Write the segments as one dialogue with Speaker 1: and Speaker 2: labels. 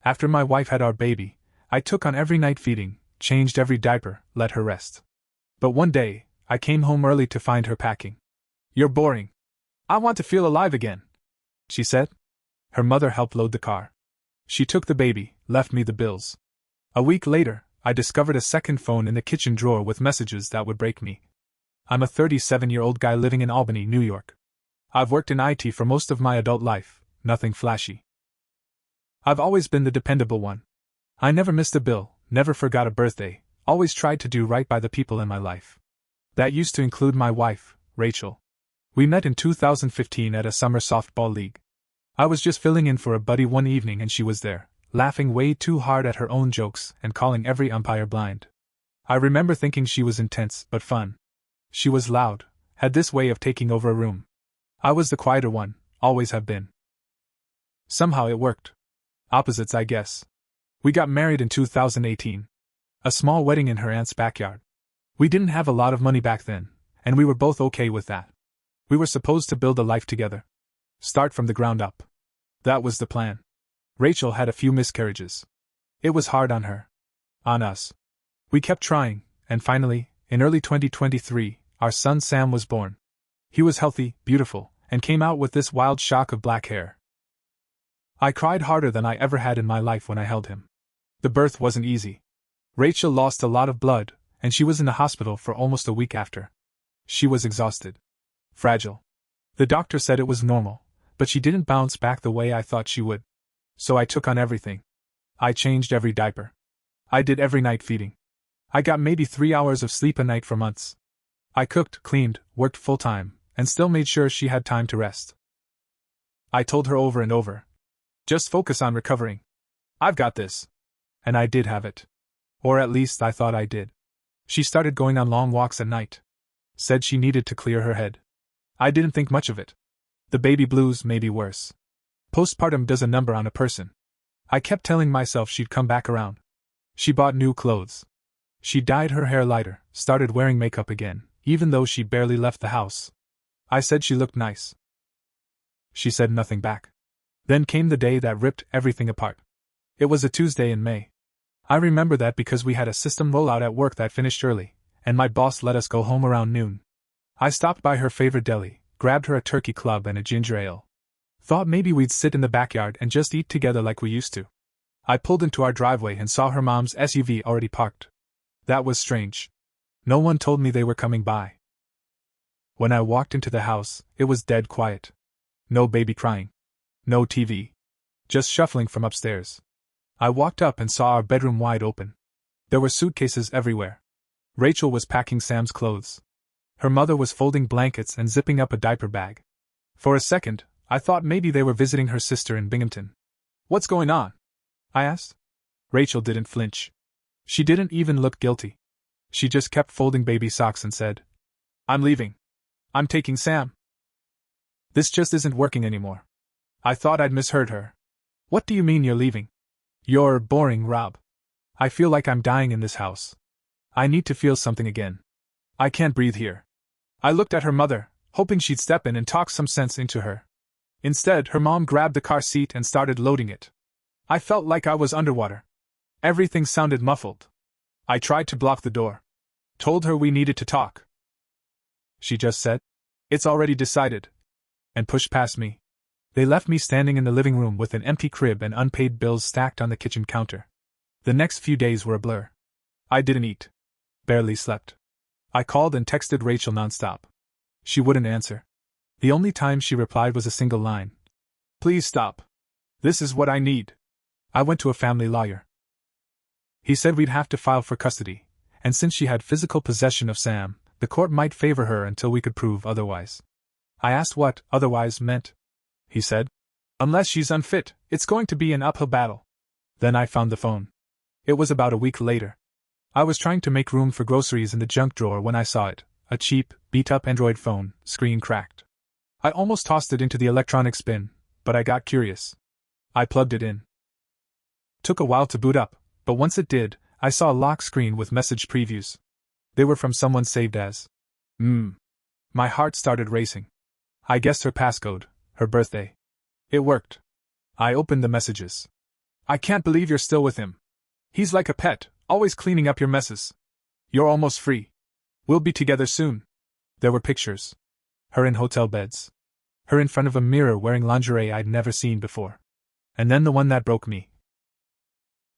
Speaker 1: After my wife had our baby, I took on every night feeding, changed every diaper, let her rest. But one day, I came home early to find her packing. "You're boring. I want to feel alive again," she said. Her mother helped load the car. She took the baby, left me the bills. A week later, I discovered a second phone in the kitchen drawer with messages that would break me. I'm a 37-year-old guy living in Albany, New York. I've worked in IT for most of my adult life, nothing flashy. I've always been the dependable one. I never missed a bill, never forgot a birthday, always tried to do right by the people in my life. That used to include my wife, Rachel. We met in 2015 at a summer softball league. I was just filling in for a buddy one evening and she was there, laughing way too hard at her own jokes and calling every umpire blind. I remember thinking she was intense but fun. She was loud, had this way of taking over a room. I was the quieter one, always have been. Somehow it worked. Opposites, I guess. We got married in 2018. A small wedding in her aunt's backyard. We didn't have a lot of money back then, and we were both okay with that. We were supposed to build a life together. Start from the ground up. That was the plan. Rachel had a few miscarriages. It was hard on her. On us. We kept trying, and finally, in early 2023, our son Sam was born. He was healthy, beautiful, and came out with this wild shock of black hair. I cried harder than I ever had in my life when I held him. The birth wasn't easy. Rachel lost a lot of blood, and she was in the hospital for almost a week after. She was exhausted. Fragile. The doctor said it was normal, but she didn't bounce back the way I thought she would. So I took on everything. I changed every diaper. I did every night feeding. I got maybe 3 hours of sleep a night for months. I cooked, cleaned, worked full-time, and still made sure she had time to rest. I told her over and over, "Just focus on recovering. I've got this." And I did have it. Or at least I thought I did. She started going on long walks at night. Said she needed to clear her head. I didn't think much of it. The baby blues may be worse. Postpartum does a number on a person. I kept telling myself she'd come back around. She bought new clothes. She dyed her hair lighter, started wearing makeup again, even though she barely left the house. I said she looked nice. She said nothing back. Then came the day that ripped everything apart. It was a Tuesday in May. I remember that because we had a system rollout at work that finished early, and my boss let us go home around noon. I stopped by her favorite deli, grabbed her a turkey club and a ginger ale. Thought maybe we'd sit in the backyard and just eat together like we used to. I pulled into our driveway and saw her mom's SUV already parked. That was strange. No one told me they were coming by. When I walked into the house, it was dead quiet. No baby crying. No TV. Just shuffling from upstairs. I walked up and saw our bedroom wide open. There were suitcases everywhere. Rachel was packing Sam's clothes. Her mother was folding blankets and zipping up a diaper bag. For a second, I thought maybe they were visiting her sister in Binghamton. "What's going on?" I asked. Rachel didn't flinch. She didn't even look guilty. She just kept folding baby socks and said, "I'm leaving. I'm taking Sam. This just isn't working anymore." I thought I'd misheard her. "What do you mean you're leaving?" "You're boring, Rob. I feel like I'm dying in this house. I need to feel something again. I can't breathe here." I looked at her mother, hoping she'd step in and talk some sense into her. Instead, her mom grabbed the car seat and started loading it. I felt like I was underwater. Everything sounded muffled. I tried to block the door. Told her we needed to talk. She just said, "It's already decided," and pushed past me. They left me standing in the living room with an empty crib and unpaid bills stacked on the kitchen counter. The next few days were a blur. I didn't eat. Barely slept. I called and texted Rachel nonstop. She wouldn't answer. The only time she replied was a single line. "Please stop. This is what I need." I went to a family lawyer. He said we'd have to file for custody, and since she had physical possession of Sam, the court might favor her until we could prove otherwise. I asked what otherwise meant. He said, "Unless she's unfit, it's going to be an uphill battle." Then I found the phone. It was about a week later. I was trying to make room for groceries in the junk drawer when I saw it, a cheap, beat-up Android phone, screen cracked. I almost tossed it into the electronics bin, but I got curious. I plugged it in. Took a while to boot up, but once it did, I saw a lock screen with message previews. They were from someone saved as My heart started racing. I guessed her passcode, her birthday. It worked. I opened the messages. I can't believe you're still with him. He's like a pet, always cleaning up your messes. You're almost free. We'll be together soon. There were pictures. Her in hotel beds. Her in front of a mirror wearing lingerie I'd never seen before. And then the one that broke me.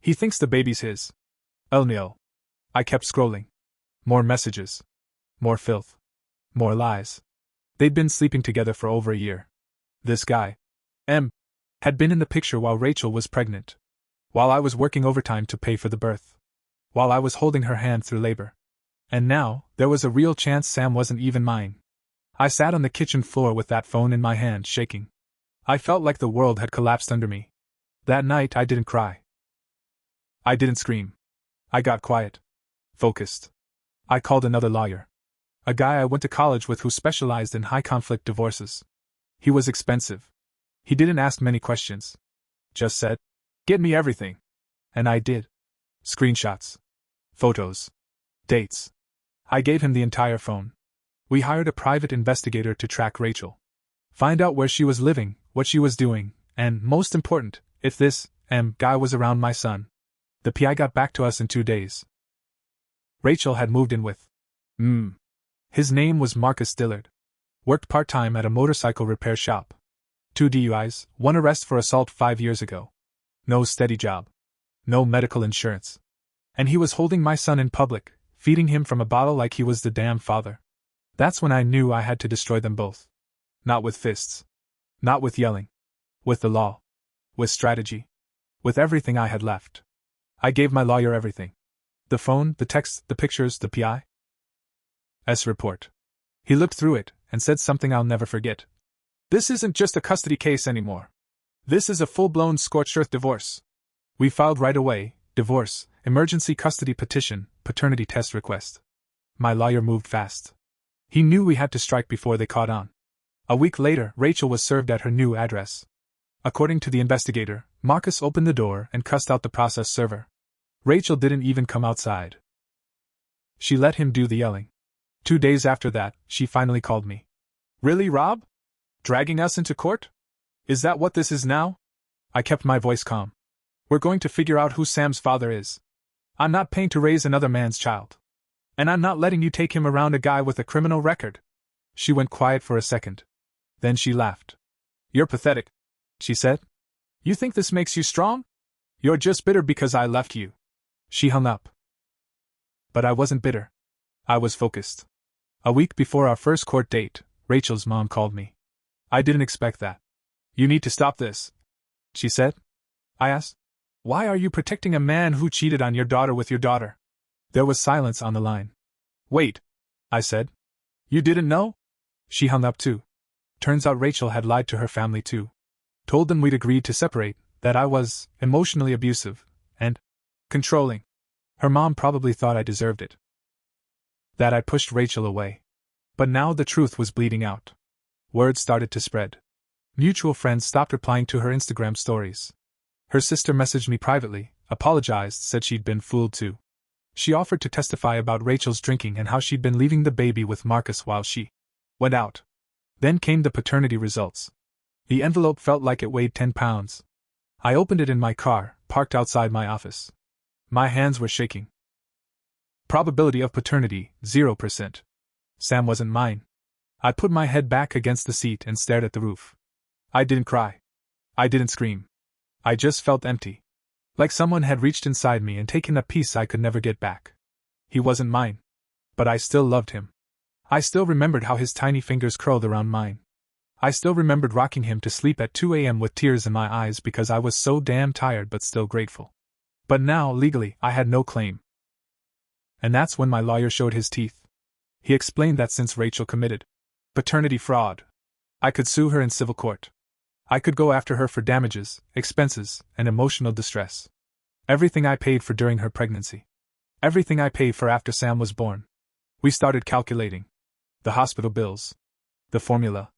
Speaker 1: He thinks the baby's his. No. I kept scrolling. More messages. More filth. More lies. They'd been sleeping together for over a year. This guy, M, had been in the picture while Rachel was pregnant. While I was working overtime to pay for the birth. While I was holding her hand through labor. And now, there was a real chance Sam wasn't even mine. I sat on the kitchen floor with that phone in my hand, shaking. I felt like the world had collapsed under me. That night I didn't cry. I didn't scream. I got quiet. Focused. I called another lawyer. A guy I went to college with who specialized in high-conflict divorces. He was expensive. He didn't ask many questions. Just said, "Get me everything." And I did. Screenshots. Photos. Dates. I gave him the entire phone. We hired a private investigator to track Rachel. Find out where she was living, what she was doing, and, most important, if this guy was around my son. The PI got back to us in 2 days. Rachel had moved in with His name was Marcus Dillard. Worked part-time at a motorcycle repair shop. 2 DUIs, 1 arrest for assault 5 years ago. No steady job. No medical insurance. And he was holding my son in public, feeding him from a bottle like he was the damn father. That's when I knew I had to destroy them both. Not with fists. Not with yelling. With the law. With strategy. With everything I had left. I gave my lawyer everything. The phone, the texts, the pictures, the PI's report. He looked through it and said something I'll never forget. "This isn't just a custody case anymore. This is a full-blown scorched earth divorce. We filed right away, divorce, emergency custody petition, paternity test request." My lawyer moved fast. He knew we had to strike before they caught on. A week later, Rachel was served at her new address. According to the investigator, Marcus opened the door and cussed out the process server. Rachel didn't even come outside. She let him do the yelling. 2 days after that, she finally called me. "Really, Rob? Dragging us into court? Is that what this is now?" I kept my voice calm. "We're going to figure out who Sam's father is. I'm not paying to raise another man's child. And I'm not letting you take him around a guy with a criminal record." She went quiet for a second. Then she laughed. "You're pathetic," she said. "You think this makes you strong? You're just bitter because I left you." She hung up. But I wasn't bitter. I was focused. A week before our first court date, Rachel's mom called me. "I didn't expect that. You need to stop this," she said. I asked, "Why are you protecting a man who cheated on your daughter with your daughter?" There was silence on the line. "Wait," I said. "You didn't know?" She hung up too. Turns out Rachel had lied to her family too. Told them we'd agreed to separate, that I was emotionally abusive and controlling. Her mom probably thought I deserved it. That I pushed Rachel away. But now the truth was bleeding out. Word started to spread. Mutual friends stopped replying to her Instagram stories. Her sister messaged me privately, apologized, said she'd been fooled too. She offered to testify about Rachel's drinking and how she'd been leaving the baby with Marcus while she went out. Then came the paternity results. The envelope felt like it weighed 10 pounds. I opened it in my car, parked outside my office. My hands were shaking. Probability of paternity, 0%. Sam wasn't mine. I put my head back against the seat and stared at the roof. I didn't cry. I didn't scream. I just felt empty. Like someone had reached inside me and taken a piece I could never get back. He wasn't mine. But I still loved him. I still remembered how his tiny fingers curled around mine. I still remembered rocking him to sleep at 2 a.m. with tears in my eyes because I was so damn tired but still grateful. But now, legally, I had no claim. And that's when my lawyer showed his teeth. He explained that since Rachel committed paternity fraud, I could sue her in civil court. I could go after her for damages, expenses, and emotional distress. Everything I paid for during her pregnancy. Everything I paid for after Sam was born. We started calculating. The hospital bills. The formula.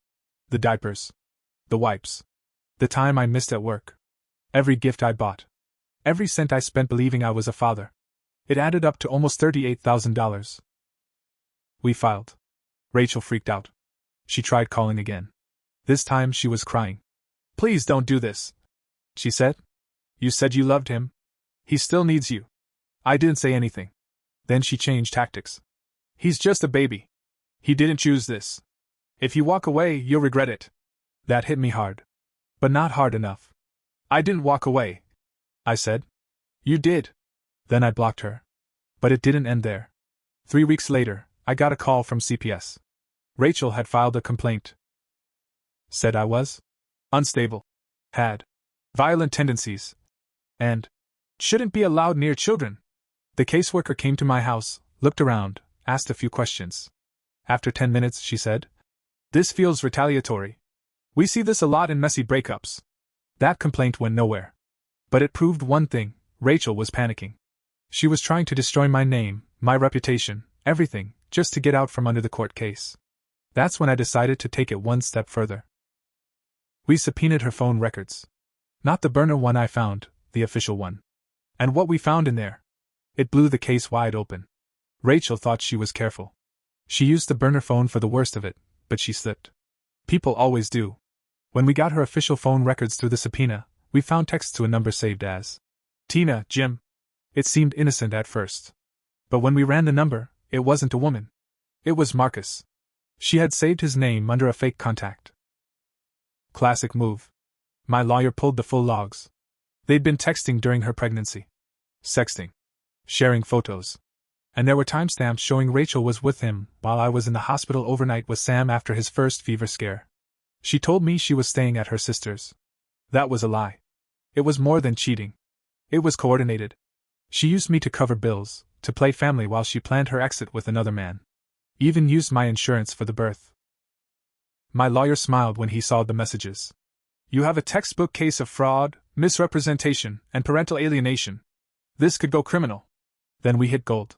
Speaker 1: The diapers. The wipes. The time I missed at work. Every gift I bought. Every cent I spent believing I was a father. It added up to almost $38,000. We filed. Rachel freaked out. She tried calling again. This time she was crying. "Please don't do this," she said. You said you loved him. He still needs you. I didn't say anything. Then she changed tactics. He's just a baby. He didn't choose this. If you walk away, you'll regret it. That hit me hard. But not hard enough. I didn't walk away, I said. You did. Then I blocked her. But it didn't end there. 3 weeks later, I got a call from CPS. Rachel had filed a complaint. Said I was unstable, had violent tendencies, and shouldn't be allowed near children. The caseworker came to my house, looked around, asked a few questions. After 10 minutes, she said, "This feels retaliatory. We see this a lot in messy breakups." That complaint went nowhere. But it proved one thing: Rachel was panicking. She was trying to destroy my name, my reputation, everything, just to get out from under the court case. That's when I decided to take it one step further. We subpoenaed her phone records. Not the burner one I found, the official one. And what we found in there? It blew the case wide open. Rachel thought she was careful. She used the burner phone for the worst of it, but she slipped. People always do. When we got her official phone records through the subpoena, we found texts to a number saved as Tina, Jim. It seemed innocent at first. But when we ran the number, it wasn't a woman. It was Marcus. She had saved his name under a fake contact. Classic move. My lawyer pulled the full logs. They'd been texting during her pregnancy. Sexting. Sharing photos. And there were timestamps showing Rachel was with him while I was in the hospital overnight with Sam after his first fever scare. She told me she was staying at her sister's. That was a lie. It was more than cheating. It was coordinated. She used me to cover bills, to play family while she planned her exit with another man. Even used my insurance for the birth. My lawyer smiled when he saw the messages. You have a textbook case of fraud, misrepresentation, and parental alienation. This could go criminal. Then we hit gold.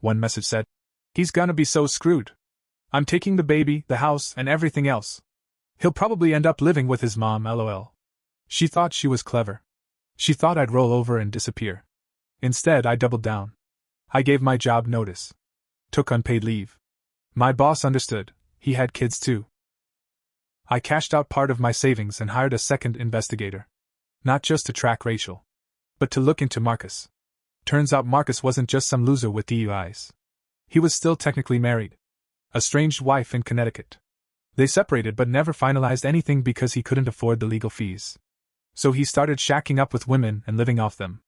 Speaker 1: One message said, "He's gonna be so screwed. I'm taking the baby, the house, and everything else. He'll probably end up living with his mom, lol." She thought she was clever. She thought I'd roll over and disappear. Instead, I doubled down. I gave my job notice. Took unpaid leave. My boss understood. He had kids too. I cashed out part of my savings and hired a second investigator. Not just to track Rachel, but to look into Marcus. Turns out Marcus wasn't just some loser with DUIs. He was still technically married. Estranged wife in Connecticut. They separated but never finalized anything because he couldn't afford the legal fees. So he started shacking up with women and living off them.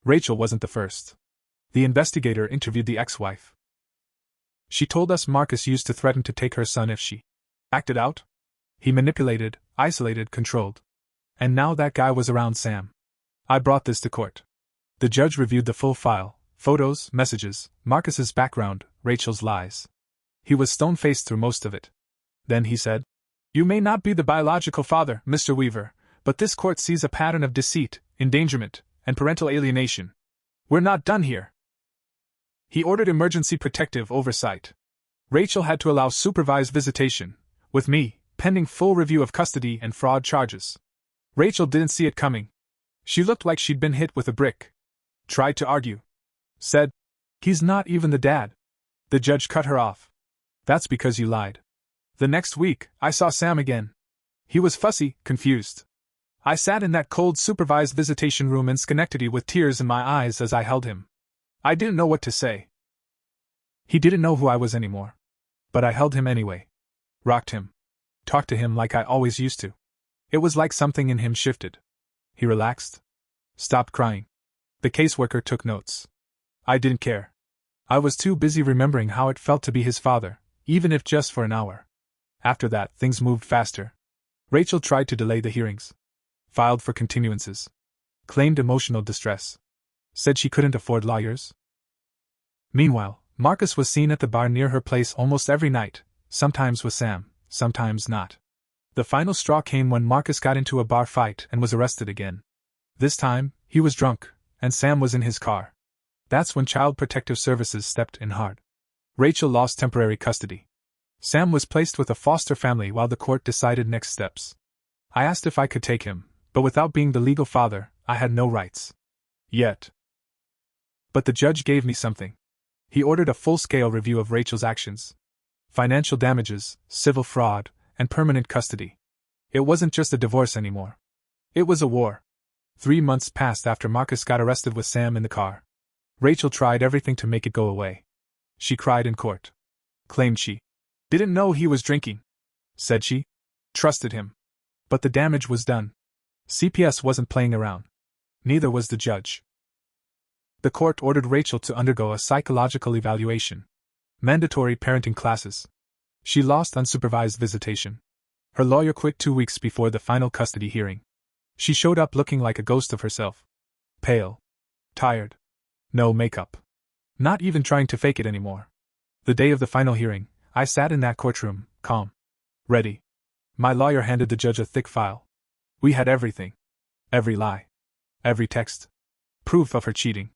Speaker 1: Rachel wasn't the first. The investigator interviewed the ex-wife. She told us Marcus used to threaten to take her son if she acted out. He manipulated, isolated, controlled. And now that guy was around Sam. I brought this to court. The judge reviewed the full file, photos, messages, Marcus's background, Rachel's lies. He was stone-faced through most of it. Then he said, "You may not be the biological father, Mr. Weaver, but this court sees a pattern of deceit, endangerment, and parental alienation. We're not done here." He ordered emergency protective oversight. Rachel had to allow supervised visitation, with me, pending full review of custody and fraud charges. Rachel didn't see it coming. She looked like she'd been hit with a brick. Tried to argue. Said, "He's not even the dad." The judge cut her off. "That's because you lied." The next week, I saw Sam again. He was fussy, confused. I sat in that cold supervised visitation room in Schenectady with tears in my eyes as I held him. I didn't know what to say. He didn't know who I was anymore. But I held him anyway. Rocked him. Talked to him like I always used to. It was like something in him shifted. He relaxed. Stopped crying. The caseworker took notes. I didn't care. I was too busy remembering how it felt to be his father, even if just for an hour. After that, things moved faster. Rachel tried to delay the hearings. Filed for continuances. Claimed emotional distress. Said she couldn't afford lawyers. Meanwhile, Marcus was seen at the bar near her place almost every night, sometimes with Sam, sometimes not. The final straw came when Marcus got into a bar fight and was arrested again. This time, he was drunk, and Sam was in his car. That's when Child Protective Services stepped in hard. Rachel lost temporary custody. Sam was placed with a foster family while the court decided next steps. I asked if I could take him, but without being the legal father, I had no rights. Yet. But the judge gave me something. He ordered a full-scale review of Rachel's actions. Financial damages, civil fraud, and permanent custody. It wasn't just a divorce anymore. It was a war. 3 months passed after Marcus got arrested with Sam in the car. Rachel tried everything to make it go away. She cried in court. Claimed she didn't know he was drinking. Said she trusted him. But the damage was done. CPS wasn't playing around. Neither was the judge. The court ordered Rachel to undergo a psychological evaluation. Mandatory parenting classes. She lost unsupervised visitation. Her lawyer quit 2 weeks before the final custody hearing. She showed up looking like a ghost of herself. Pale. Tired. No makeup. Not even trying to fake it anymore. The day of the final hearing, I sat in that courtroom, calm. Ready. My lawyer handed the judge a thick file. We had everything. Every lie. Every text. Proof of her cheating.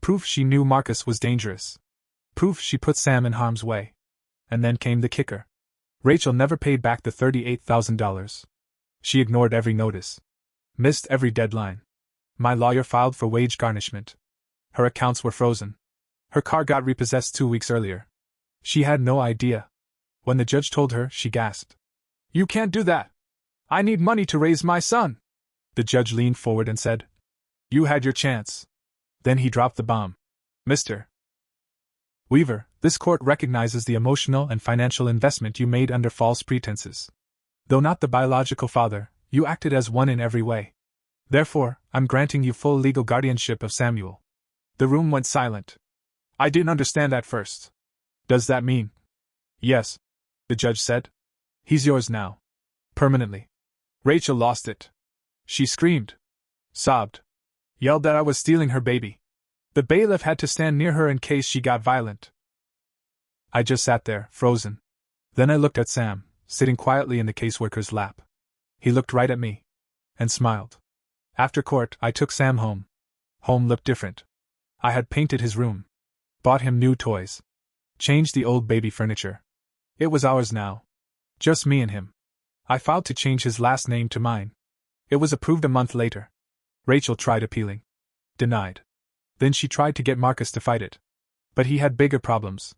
Speaker 1: Proof she knew Marcus was dangerous. Proof she put Sam in harm's way. And then came the kicker. Rachel never paid back the $38,000. She ignored every notice. Missed every deadline. My lawyer filed for wage garnishment. Her accounts were frozen. Her car got repossessed 2 weeks earlier. She had no idea. When the judge told her, she gasped. You can't do that. I need money to raise my son. The judge leaned forward and said, You had your chance. Then he dropped the bomb. Mr. Weaver, this court recognizes the emotional and financial investment you made under false pretenses. Though not the biological father, you acted as one in every way. Therefore, I'm granting you full legal guardianship of Samuel. The room went silent. I didn't understand at first. Does that mean? Yes, the judge said. He's yours now. Permanently. Rachel lost it. She screamed. Sobbed. Yelled that I was stealing her baby. The bailiff had to stand near her in case she got violent. I just sat there, frozen. Then I looked at Sam, sitting quietly in the caseworker's lap. He looked right at me. And smiled. After court, I took Sam home. Home looked different. I had painted his room. Bought him new toys. Changed the old baby furniture. It was ours now. Just me and him. I filed to change his last name to mine. It was approved a month later. Rachel tried appealing. Denied. Then she tried to get Marcus to fight it. But he had bigger problems.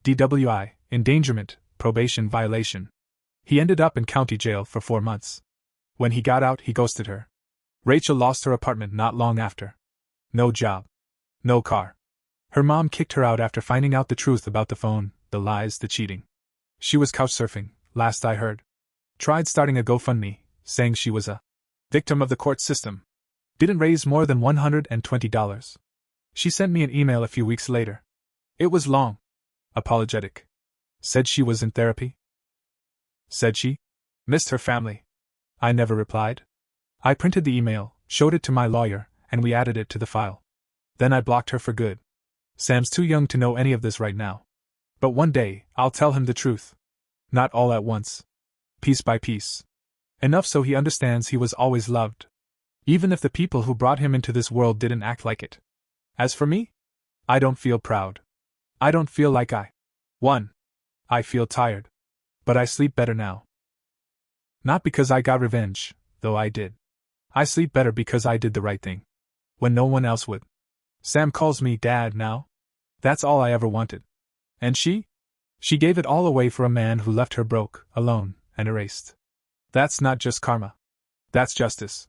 Speaker 1: DWI, endangerment, probation violation. He ended up in county jail for 4 months. When he got out, he ghosted her. Rachel lost her apartment not long after. No job. No car. Her mom kicked her out after finding out the truth about the phone, the lies, the cheating. She was couchsurfing, last I heard. Tried starting a GoFundMe, saying she was a victim of the court system. Didn't raise more than $120. She sent me an email a few weeks later. It was long. Apologetic. Said she was in therapy. Said she missed her family. I never replied. I printed the email, showed it to my lawyer, and we added it to the file. Then I blocked her for good. Sam's too young to know any of this right now. But one day, I'll tell him the truth. Not all at once. Piece by piece. Enough so he understands he was always loved. Even if the people who brought him into this world didn't act like it. As for me? I don't feel proud. I don't feel like I won. I feel tired. But I sleep better now. Not because I got revenge, though I did. I sleep better because I did the right thing. When no one else would. Sam calls me Dad now. That's all I ever wanted. And she? She gave it all away for a man who left her broke, alone, and erased. That's not just karma. That's justice.